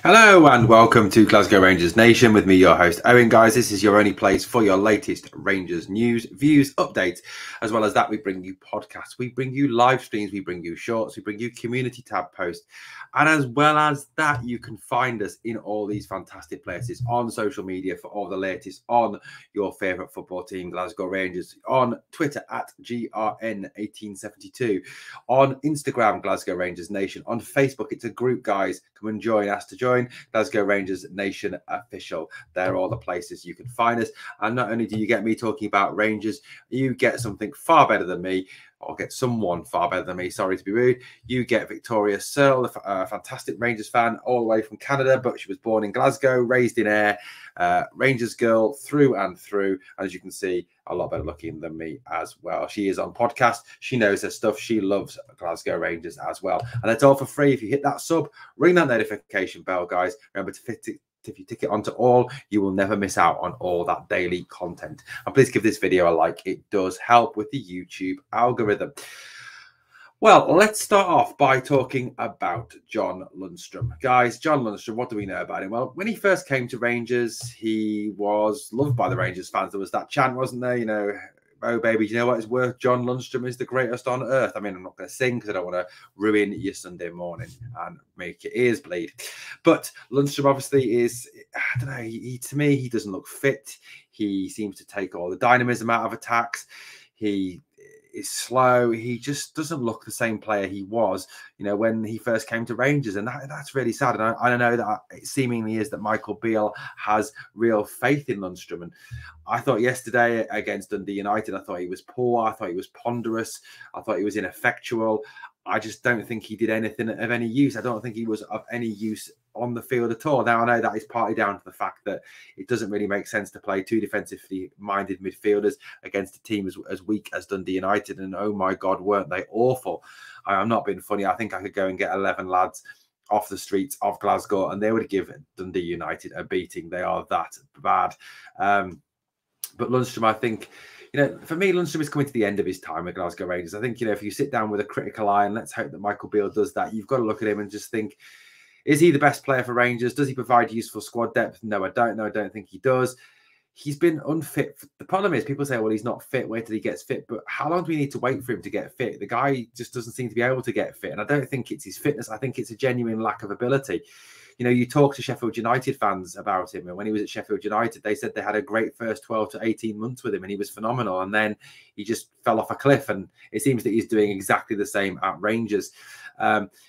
Hello and welcome to Glasgow Rangers Nation with me, your host Owen. Guys, this is your only place for your latest Rangers news, views, updates. As well as that, we bring you podcasts, we bring you live streams, we bring you shorts, we bring you community tab posts. And as well as that, you can find us in all these fantastic places on social media for all the latest on your favourite football team, Glasgow Rangers, on Twitter at GRN1872, on Instagram, Glasgow Rangers Nation, on Facebook. It's a group, guys. Come and join us to join Glasgow Rangers Nation official. They're all the places you can find us. And not only do you get me talking about Rangers, you get something far better than me, or get someone far better than me, sorry to be rude. You get Victoria Searle, a fantastic Rangers fan all the way from Canada, but she was born in Glasgow, raised in Ayr, Rangers girl through and through. As you can see, a lot better looking than me as well. She is on podcast. She knows her stuff. She loves Glasgow Rangers as well. And it's all for free. If you hit that sub, ring that notification bell, guys. Remember to fit it. If you tick it onto all, you will never miss out on all that daily content. And please give this video a like. It does help with the YouTube algorithm. Well, let's start off by talking about John Lundstram. Guys, John Lundstram, what do we know about him? Well, when he first came to Rangers, he was loved by the Rangers fans. There was that chant, wasn't there? You know, oh, baby, do you know what it's worth? John Lundstram is the greatest on earth. I mean, I'm not going to sing because I don't want to ruin your Sunday morning and make your ears bleed. But Lundstram obviously is, I don't know, to me, he doesn't look fit. He seems to take all the dynamism out of attacks. He is slow. He just doesn't look the same player he was, you know, when he first came to Rangers, and that's really sad. And I know that it seemingly is that Michael Beale has real faith in Lundstram. And I thought yesterday against Dundee United, I thought he was poor. I thought he was ponderous. I thought he was ineffectual. I just don't think he did anything of any use. I don't think he was of any use on the field at all. Now, I know that is partly down to the fact that it doesn't really make sense to play two defensively minded midfielders against a team as weak as Dundee United. And oh my God, weren't they awful? I'm not being funny. I think I could go and get 11 lads off the streets of Glasgow and they would give Dundee United a beating. They are that bad. But Lundstram, I think, you know, for me, Lundstram is coming to the end of his time at Glasgow Rangers. I think, you know, if you sit down with a critical eye, and let's hope that Michael Beale does that, you've got to look at him and just think, is he the best player for Rangers? Does he provide useful squad depth? No, I don't know. I don't think he does. He's been unfit. The problem is people say, well, he's not fit. Wait till he gets fit. But how long do we need to wait for him to get fit? The guy just doesn't seem to be able to get fit. And I don't think it's his fitness. I think it's a genuine lack of ability. You know, you talk to Sheffield United fans about him, and when he was at Sheffield United, they said they had a great first 12 to 18 months with him, and he was phenomenal. And then he just fell off a cliff, and it seems that he's doing exactly the same at Rangers.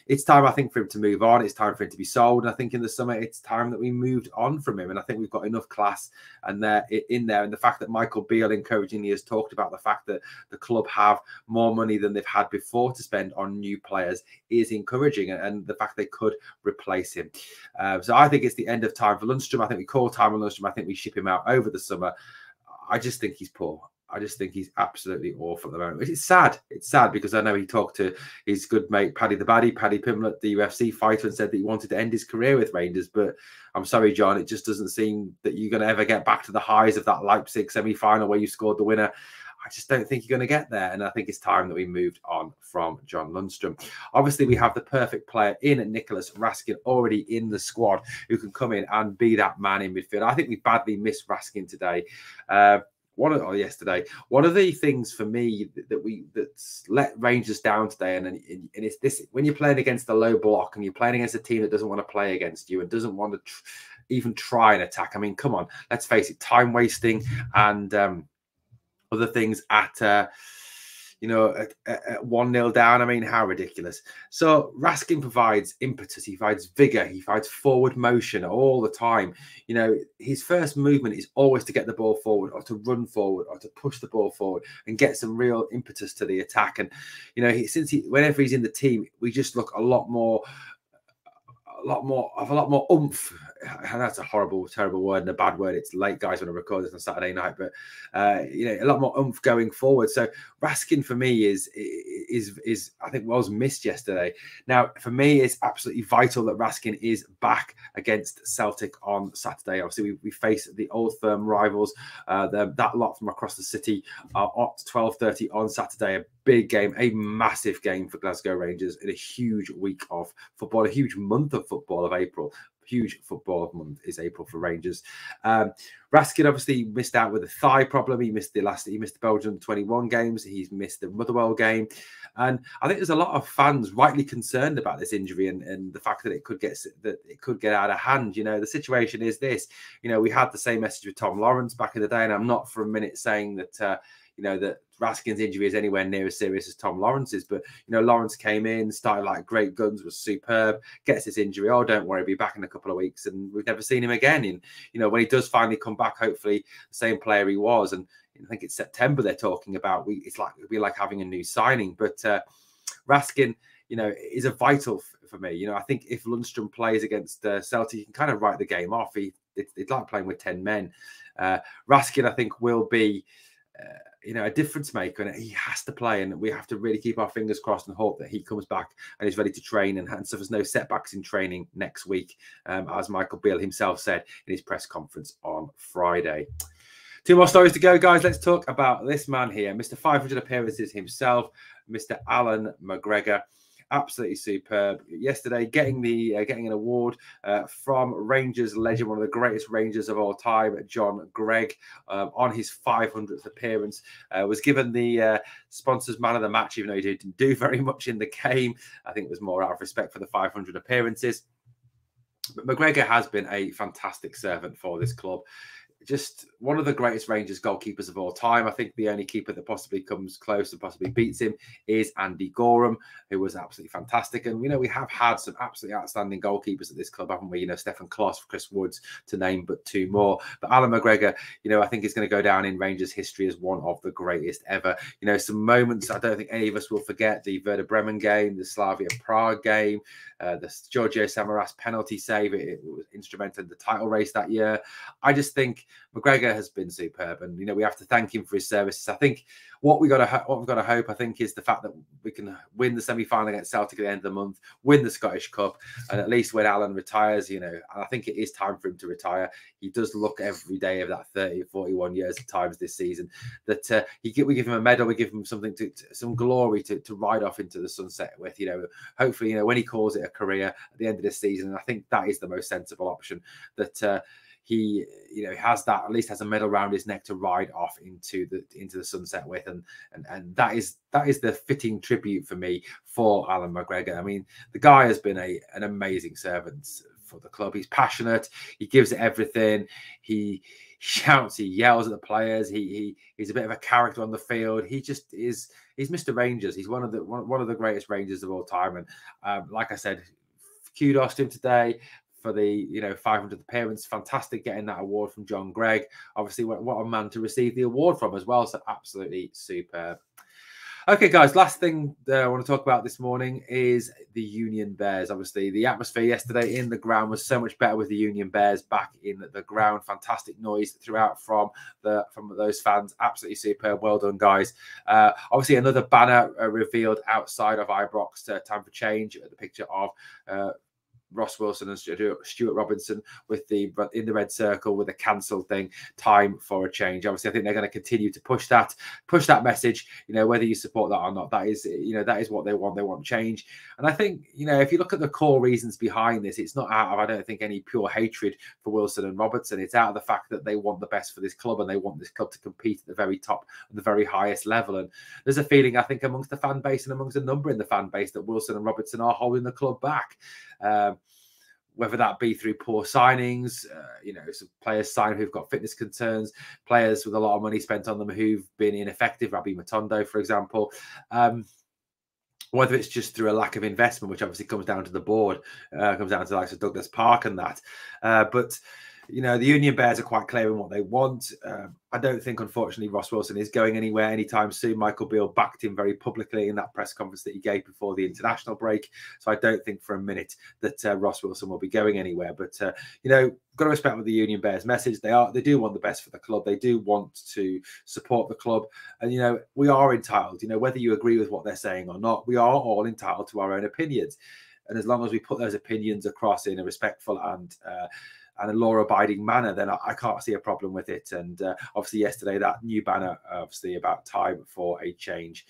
It's time, I think, for him to move on. It's time for him to be sold. And I think in the summer, it's time that we moved on from him. And I think we've got enough class and in there. And the fact that Michael Beale encouragingly has talked about the fact that the club have more money than they've had before to spend on new players is encouraging. And the fact they could replace him. So I think it's the end of time for Lundstram. I think we call time on Lundstram. I think we ship him out over the summer. I just think he's poor. I just think he's absolutely awful at the moment. It's sad. It's sad because I know he talked to his good mate, Paddy the Baddy, Paddy Pimblett, the UFC fighter, and said that he wanted to end his career with Rangers. But I'm sorry, John, it just doesn't seem that you're going to ever get back to the highs of that Leipzig semi-final where you scored the winner. I just don't think you're going to get there. And I think it's time that we moved on from John Lundstram. Obviously, we have the perfect player in Nicholas Raskin already in the squad who can come in and be that man in midfield. I think we badly missed Raskin today. Yesterday. One of the things for me that's let Rangers down today, and it's this: when you're playing against a low block and you're playing against a team that doesn't want to play against you and doesn't want to even try and attack. I mean, come on, let's face it, time wasting and other things at at 1-0 down. I mean, how ridiculous. So Raskin provides impetus, he provides vigor, he provides forward motion all the time. You know, his first movement is always to get the ball forward or to run forward or to push the ball forward and get some real impetus to the attack. And, you know, whenever he's in the team, we just look a lot more oomph. And that's a horrible, terrible word and a bad word. It's late, guys, when I record this on Saturday night, but a lot more oomph going forward. So Raskin for me is I think was missed yesterday. Now for me, it's absolutely vital that Raskin is back against Celtic on Saturday. Obviously, we face the old firm rivals, that lot from across the city, at 12:30 on Saturday. A big game, a massive game for Glasgow Rangers in a huge week of football, a huge month of football of April. huge football month is April for Rangers. Raskin obviously missed out with a thigh problem. He missed the Belgium 21 games. He's missed the Motherwell game. And I think there's a lot of fans rightly concerned about this injury and the fact that it could get out of hand. You know, the situation is this. You know, we had the same message with Tom Lawrence back in the day, and I'm not for a minute saying that you know, that Raskin's injury is anywhere near as serious as Tom Lawrence's. But, you know, Lawrence came in, started like great guns, was superb, gets his injury. Oh, don't worry, he'll be back in a couple of weeks. And we've never seen him again. And, you know, when he does finally come back, hopefully the same player he was. And I think it's September they're talking about. It'll be like having a new signing. But Raskin, you know, is a vital for me. You know, I think if Lundstram plays against Celtic, he can kind of write the game off. It's like playing with 10 men. Raskin, I think, will be... you know, a difference maker, and he has to play, and we have to really keep our fingers crossed and hope that he comes back and is ready to train and suffers no setbacks in training next week, as Michael Beale himself said in his press conference on Friday. 2 more stories to go, guys. Let's talk about this man here, Mr. 500 appearances himself, Mr. Allan McGregor. Absolutely superb. Yesterday, getting an award from Rangers legend, one of the greatest Rangers of all time, John Gregg, on his 500th appearance. Was given the sponsors man of the match, even though he didn't do very much in the game. I think it was more out of respect for the 500 appearances. But McGregor has been a fantastic servant for this club. Just one of the greatest Rangers goalkeepers of all time. I think the only keeper that possibly comes close and possibly beats him is Andy Gorham, who was absolutely fantastic. And, you know, we have had some absolutely outstanding goalkeepers at this club, haven't we? You know, Stefan Klos, Chris Woods, to name but 2 more. But Allan McGregor, you know, I think is going to go down in Rangers history as one of the greatest ever. You know, some moments I don't think any of us will forget: the Werder Bremen game, the Slavia Prague game, the Giorgio Samaras penalty save. It was instrumental in the title race that year. I just think McGregor has been superb, and, you know, we have to thank him for his services. I think what we've got to hope, I think, is the fact that we can win the semi-final against Celtic at the end of the month, win the Scottish Cup, and at least when Allan retires, you know, and I think it is time for him to retire. He does look every day of that 30, 41 years at times this season that we give him a medal, we give him something some glory to ride off into the sunset with. You know, hopefully, you know, when he calls it a career at the end of this season, and I think that is the most sensible option, that he, you know, has that, at least has a medal around his neck to ride off into the sunset with, and that is the fitting tribute for me for Allan McGregor. I mean, the guy has been an amazing servant for the club. He's passionate. He gives it everything. He shouts. He yells at the players. He's a bit of a character on the field. He just is. He's Mr. Rangers. He's one of the greatest Rangers of all time. And like I said, kudos to him today for the, you know, 500th appearance. Fantastic getting that award from John Gregg. Obviously, what a man to receive the award from as well. So absolutely superb. Okay, guys, last thing that I want to talk about this morning is the Union Bears. Obviously, the atmosphere yesterday in the ground was so much better with the Union Bears back in the ground. Fantastic noise throughout from those fans. Absolutely superb. Well done, guys. Obviously, another banner revealed outside of Ibrox. Time for change. The picture of Ross Wilson and Stuart Robinson with in the red circle with a cancelled thing. Time for a change. Obviously, I think they're going to continue to push that message. You know, whether you support that or not, that is what they want. They want change. And I think, you know, if you look at the core reasons behind this, it's not out of, I don't think, any pure hatred for Wilson and Robertson. It's out of the fact that they want the best for this club, and they want this club to compete at the very top, at the very highest level. And there's a feeling, I think, amongst the fan base and amongst a number in the fan base that Wilson and Robertson are holding the club back. Whether that be through poor signings, you know, some players signed who've got fitness concerns, players with a lot of money spent on them who've been ineffective, Rabbi Matondo, for example. Whether it's just through a lack of investment, which obviously comes down to the board, comes down to the likes of Douglas Park and that. But, you know, the Union Bears are quite clear in what they want. I don't think, unfortunately, Ross Wilson is going anywhere anytime soon. Michael Beale backed him very publicly in that press conference that he gave before the international break. So I don't think for a minute that Ross Wilson will be going anywhere. But, you know, got to respect with the Union Bears message. They do want the best for the club. They do want to support the club. And, you know, we are entitled, you know, whether you agree with what they're saying or not, we are all entitled to our own opinions. And as long as we put those opinions across in a respectful and and a law-abiding manner, then I can't see a problem with it. And obviously yesterday, that new banner, obviously about time for a change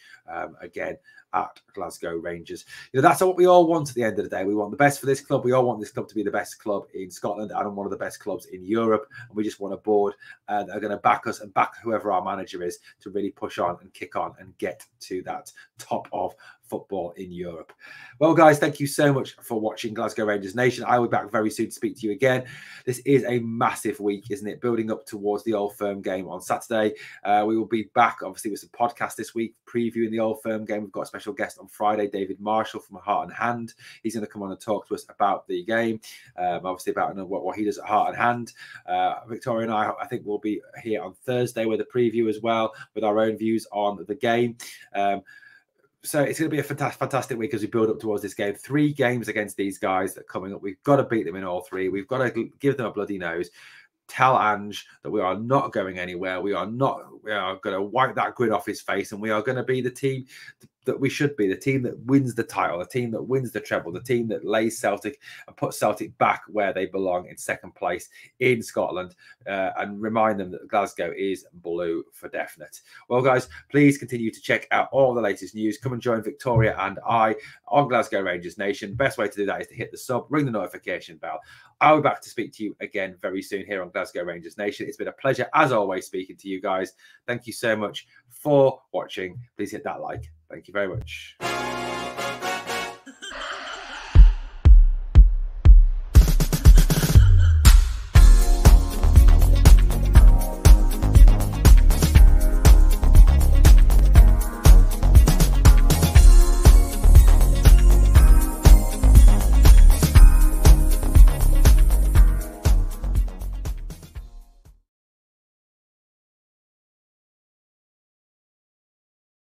again at Glasgow Rangers. That's what we all want at the end of the day. We want the best for this club. We all want this club to be the best club in Scotland and one of the best clubs in Europe. And we just want a board that are going to back us and back whoever our manager is to really push on and kick on and get to that top of football in Europe. Well, guys, thank you so much for watching Glasgow Rangers Nation. I will be back very soon to speak to you again. This is a massive week, isn't it? Building up towards the Old Firm game on Saturday. We will be back, obviously, with some podcasts this week, previewing the Old Firm game. We've got a special guest on Friday, David Marshall from Heart and Hand. He's going to come on and talk to us about the game, obviously about what he does at Heart and Hand. Victoria and I think we'll be here on Thursday with a preview as well, with our own views on the game. So it's going to be a fantastic week as we build up towards this game. 3 games against these guys that are coming up. We've got to beat them in all 3. We've got to give them a bloody nose. Tell Ange that we are not going anywhere. We are going to wipe that grin off his face, and we are going to be the team that we should be, the team that wins the title, the team that wins the treble, the team that lays Celtic and puts Celtic back where they belong, in 2nd place in Scotland, and remind them that Glasgow is blue for definite. Well, guys, please continue to check out all the latest news. Come and join Victoria and I on Glasgow Rangers Nation. Best way to do that is to hit the sub, ring the notification bell. I'll be back to speak to you again very soon here on Glasgow Rangers Nation. It's been a pleasure, as always, speaking to you guys. Thank you so much for watching. Please hit that like. Thank you very much.